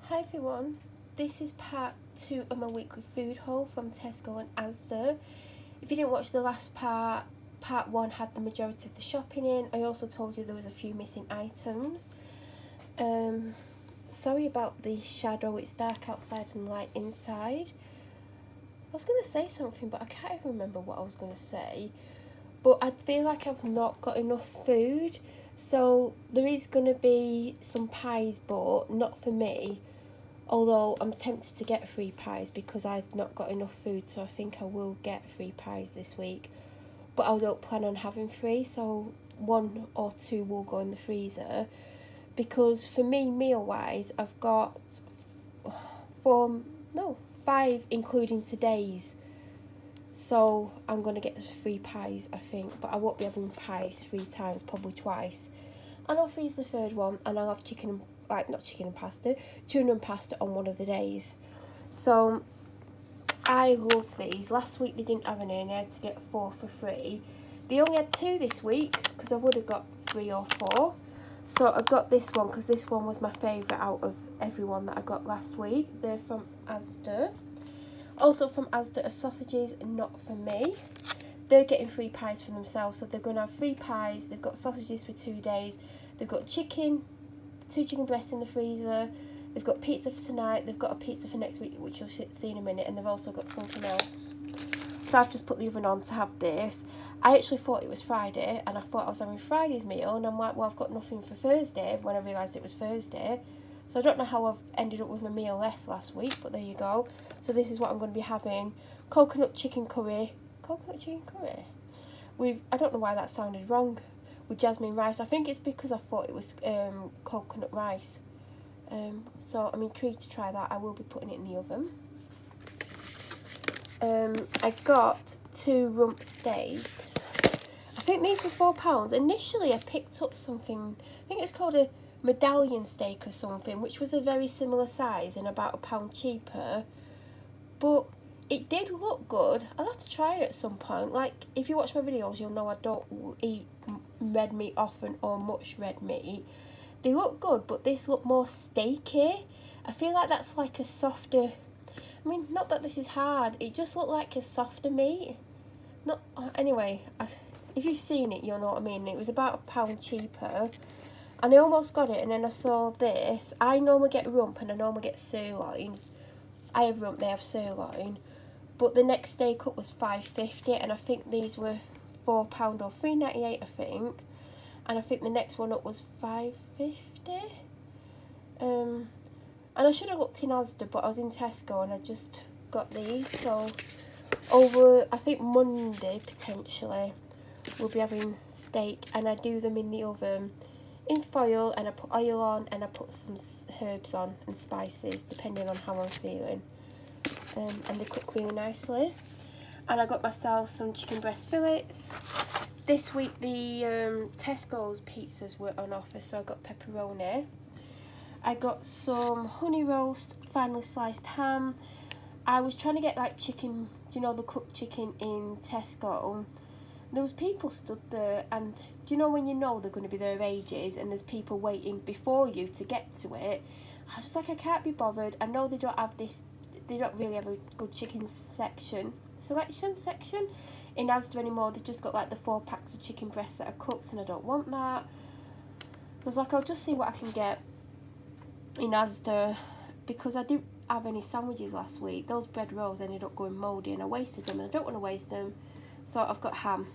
Hi everyone, this is part 2 of my weekly food haul from Tesco and Asda. If you didn't watch the last part 1 had the majority of the shopping in. I also told you there was a few missing items. Sorry about the shadow, it's dark outside and light inside. I was going to say something but I can't even remember what I was going to say. But I feel like I've not got enough food. So there is going to be some pies bought, not for me. Although I'm tempted to get 3 pies because I've not got enough food, so I think I will get 3 pies this week. But I don't plan on having 3, so 1 or 2 will go in the freezer. Because for me, meal-wise, I've got 5 including today's. So I'm going to get 3 pies, I think. But I won't be having pies 3 times, probably twice. And I'll freeze the 3rd one and I'll have tuna and pasta on one of the days. So I love these. Last week they didn't have any and I had to get 4 for free. They only had 2 this week because I would have got 3 or 4. So I got this one because this one was my favourite out of everyone that I got last week. They're from Asda. Also from Asda are sausages, not for me. They're getting 3 pies for themselves, so they're going to have 3 pies. They've got sausages for 2 days. They've got 2 chicken breasts in the freezer. They've got pizza for tonight. They've got a pizza for next week, which you'll see in a minute. And they've also got something else. So I've just put the oven on to have this. I actually thought it was Friday, and I thought I was having Friday's meal. And I'm like, well, I've got nothing for Thursday when I realised it was Thursday. So I don't know how I've ended up with a meal less last week, but there you go. So this is what I'm going to be having. Coconut chicken curry with, I don't know why that sounded wrong, with jasmine rice. I think it's because I thought it was coconut rice. So I'm intrigued to try that. I will be putting it in the oven. I got 2 rump steaks. I think these were £4. Initially I picked up something, I think it's called a medallion steak or something, which was a very similar size and about £1 cheaper. But it did look good. I'll have to try it at some point. Like, if you watch my videos, you'll know I don't eat red meat often or much red meat. They look good, but this looked more steaky. I feel like that's like a softer... I mean, not that this is hard. It just looked like a softer meat. Not anyway, if you've seen it, you'll know what I mean. It was about £1 cheaper. And I almost got it, and then I saw this. I normally get rump, and I normally get sirloin. I have rump, they have sirloin. But the next steak up was £5.50, and I think these were £4 or £3.98, I think. And I think the next one up was £5.50. And I should have looked in Asda, but I was in Tesco and I just got these. So over, I think Monday potentially, we'll be having steak, and I do them in the oven in foil, and I put oil on and I put some herbs on and spices depending on how I'm feeling. And they cook really nicely. And I got myself some chicken breast fillets. This week the Tesco's pizzas were on offer, so I got pepperoni. I got some honey roast, finely sliced ham. I was trying to get like chicken, you know, the cooked chicken in Tesco. There was people stood there, and do you know when you know they're going to be there ages and there's people waiting before you to get to it? I was just like, I can't be bothered. I know they don't have this, they don't really have a good chicken selection in Asda anymore. They've just got like the 4 packs of chicken breasts that are cooked, and I don't want that. So I was like, I'll just see what I can get in Asda, because I didn't have any sandwiches last week. Those bread rolls ended up going mouldy and I wasted them, and I don't want to waste them. So I've got ham.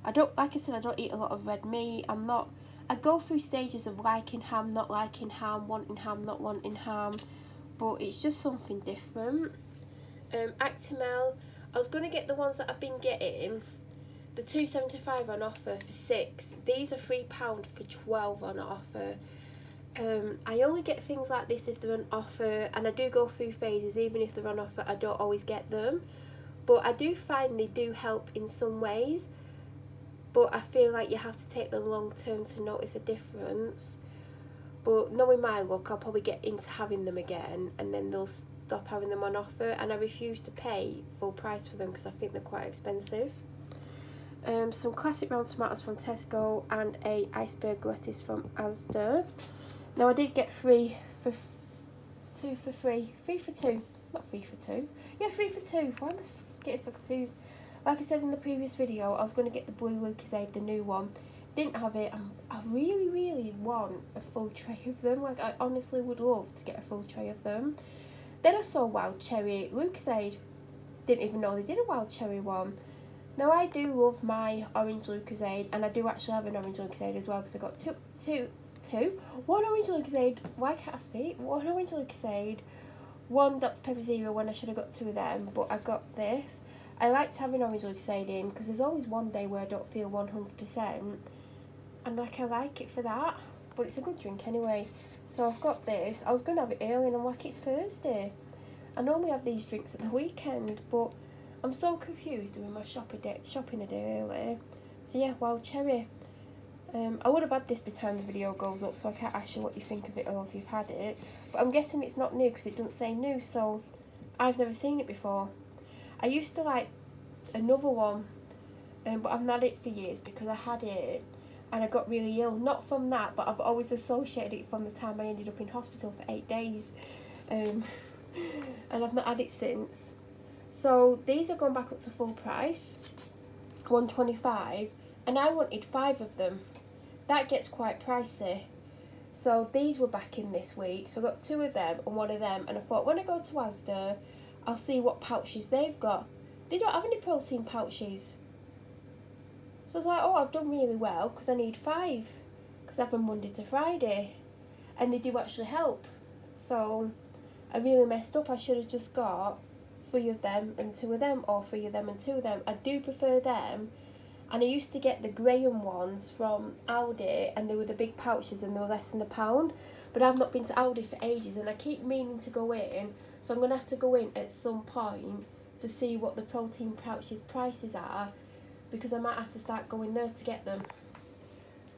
Like I said, I don't eat a lot of red meat. I go through stages of liking ham, not liking ham, wanting ham, not wanting ham, but it's just something different. Actimel, I was going to get the ones that I've been getting, the £2.75 on offer for 6. These are £3 for 12 on offer. I only get things like this if they're on offer, and I do go through phases. Even if they're on offer, I don't always get them, but I do find they do help in some ways. But I feel like you have to take them long term to notice a difference. But knowing my luck, I'll probably get into having them again, and then they'll stop having them on offer, and I refuse to pay full price for them because I think they're quite expensive. Some classic round tomatoes from Tesco and a iceberg lettuce from Asda. Now I did get 3 for 2 for 3. 3 for 2. Not 3 for 2. Yeah, 3 for 2. Why am I getting so confused? Like I said in the previous video, I was going to get the blue Lucozade, the new one. Didn't have it. I really, really want a full tray of them. Like, I honestly would love to get a full tray of them. Then I saw Wild Cherry Lucozade. Didn't even know they did a Wild Cherry one. Now, I do love my orange Lucozade, and I do actually have an orange Lucozade as well, because I got one orange Lucozade. Why can't I speak? One orange Lucozade, one Dr Pepper Zero when I should have got 2 of them, but I got this. I liked having orange Lucozade in, because there's always one day where I don't feel 100%, and like I like it for that, but it's a good drink anyway. So I've got this. I was going to have it early, and I'm like, it's Thursday. I normally have these drinks at the weekend, but I'm so confused doing my shopping a day early. So yeah, Wild Cherry. I would have had this by the time the video goes up, so I can't ask you what you think of it or if you've had it. But I'm guessing it's not new because it doesn't say new, so I've never seen it before. I used to like another one, but I've not had it for years because I had it and I got really ill. Not from that, but I've always associated it from the time I ended up in hospital for 8 days. And I've not had it since. So these are going back up to full price, $1.25, and I wanted 5 of them. That gets quite pricey. So these were back in this week. So I got 2 of them and 1 of them, and I thought when I go to Asda, I'll see what pouches they've got. They don't have any protein pouches. So I was like, oh, I've done really well because I need 5, because I have them Monday to Friday, and they do actually help. So I really messed up. I should have just got 3 of them and 2 of them, or 3 of them and 2 of them. I do prefer them. And I used to get the Graham ones from Aldi, and they were the big pouches and they were less than £1. But I've not been to Aldi for ages, and I keep meaning to go in, so I'm going to have to go in at some point to see what the protein pouches prices are, because I might have to start going there to get them.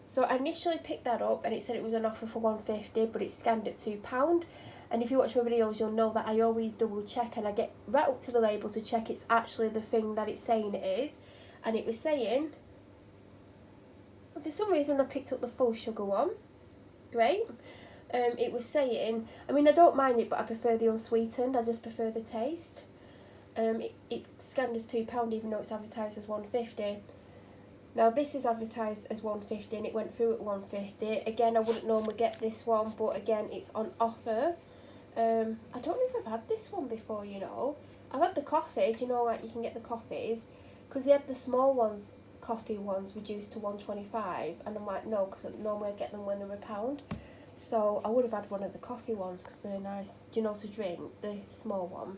So I initially picked that up, and it said it was on offer for $1.50, but it's scanned at £2. And if you watch my videos, you'll know that I always double check, and I get right up to the label to check it's actually the thing that it's saying it is. And it was saying, and for some reason I picked up the full sugar one. Great. It was saying, I mean, I don't mind it, but I prefer the unsweetened. I just prefer the taste. It's scanned as £2, even though it's advertised as $1.50. Now this is advertised as $1.50, and it went through at $1.50. Again, I wouldn't normally get this one, but again, it's on offer. I don't know if I've had this one before, you know. I've had the coffee, do you know, like you can get the coffees, because they had the small ones, coffee ones, reduced to $1.25, and I'm like, no, because normally I get them when they're £1. So I would have had one of the coffee ones because they're nice, do you know, to drink, the small one.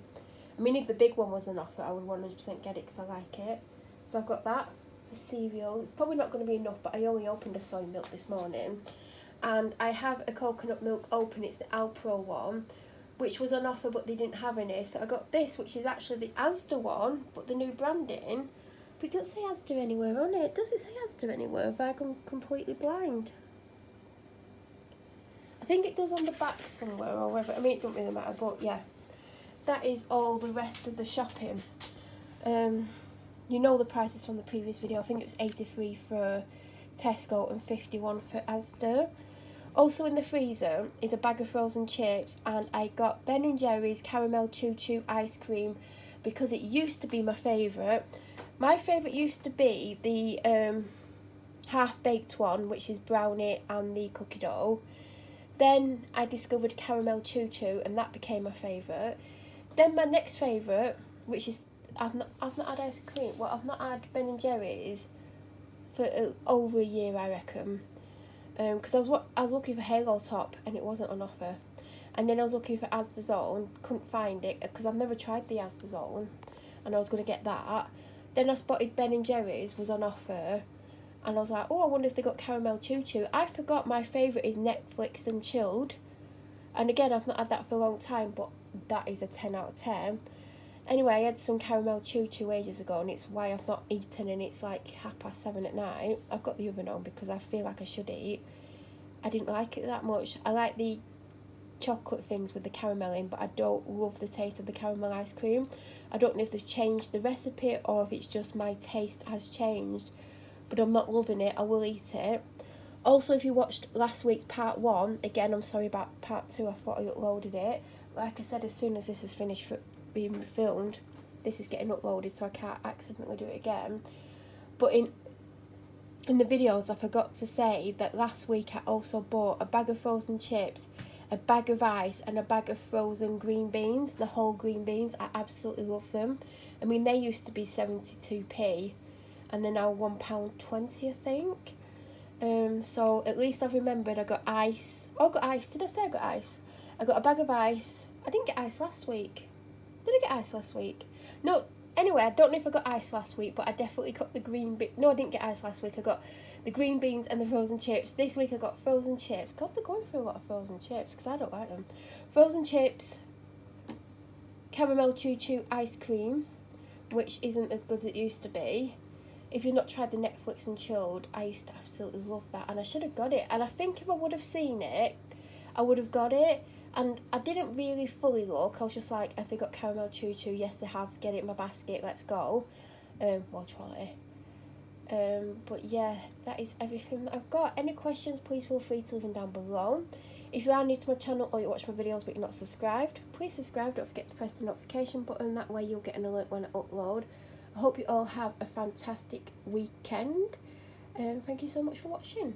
I mean, if the big one was an offer, I would 100% get it because I like it. So I've got that for cereal. It's probably not going to be enough, but I only opened a soy milk this morning. And I have a coconut milk open, it's the Alpro one, which was on offer, but they didn't have any. So I got this, which is actually the Asda one, but the new branding. But it doesn't say Asda anywhere on it. Does it say Asda anywhere? Have I gone completely blind? I think it does on the back somewhere, or whether, I mean, it doesn't really matter, but yeah. That is all the rest of the shopping. You know the prices from the previous video. I think it was 83 for Tesco and 51 for Asda. Also in the freezer is a bag of frozen chips, and I got Ben & Jerry's Caramel Choo Choo ice cream because it used to be my favourite. My favourite used to be the half-baked one, which is brownie and the cookie dough. Then I discovered Caramel Choo Choo, and that became my favourite. Then my next favourite, which is, I've not had ice cream. Well, I've not had Ben & Jerry's for over a year, I reckon. Because I was looking for Halo Top and it wasn't on offer. And then I was looking for Asda Zone, couldn't find it because I've never tried the Asda Zone, and I was going to get that. Then I spotted Ben & Jerry's was on offer, and I was like, oh, I wonder if they got Caramel Choo Choo. I forgot my favourite is Netflix and Chilled. And again, I've not had that for a long time, but that is a 10 out of 10. Anyway, I had some Caramel Choo Choo ages ago, and it's why I've not eaten, and it's like 7:30 at night. I've got the oven on because I feel like I should eat. I didn't like it that much. I like the chocolate things with the caramel in, but I don't love the taste of the caramel ice cream. I don't know if they've changed the recipe or if it's just my taste has changed, but I'm not loving it. I will eat it. Also, if you watched last week's part 1, again, I'm sorry about part 2, I thought I uploaded it. Like I said, as soon as this is finished being filmed, this is getting uploaded, so I can't accidentally do it again. But in the videos, I forgot to say that last week I also bought a bag of frozen chips, a bag of ice, and a bag of frozen green beans, the whole green beans. I absolutely love them. I mean, they used to be 72p, and they're now £1.20, I think. So at least I've remembered I got ice. Oh, I got ice. Did I say I got ice? I got a bag of ice. I didn't get ice last week. Did I get ice last week? No. Anyway, I don't know if I got ice last week, but I definitely got the green beans. No, I didn't get ice last week. I got the green beans and the frozen chips. This week I got frozen chips. God, they're going through a lot of frozen chips because I don't like them. Frozen chips, caramel choo-choo ice cream, which isn't as good as it used to be. If you've not tried the Netflix and chilled, I used to absolutely love that, and I should have got it. And I think if I would have seen it, I would have got it. And I didn't really fully look. I was just like, have they got caramel choo-choo? Yes, they have. Get it in my basket. Let's go. Well, trolley. But yeah, that is everything that I've got. Any questions, please feel free to leave them down below. If you are new to my channel or you watch my videos but you're not subscribed, please subscribe. Don't forget to press the notification button. That way you'll get an alert when I upload. I hope you all have a fantastic weekend. Thank you so much for watching.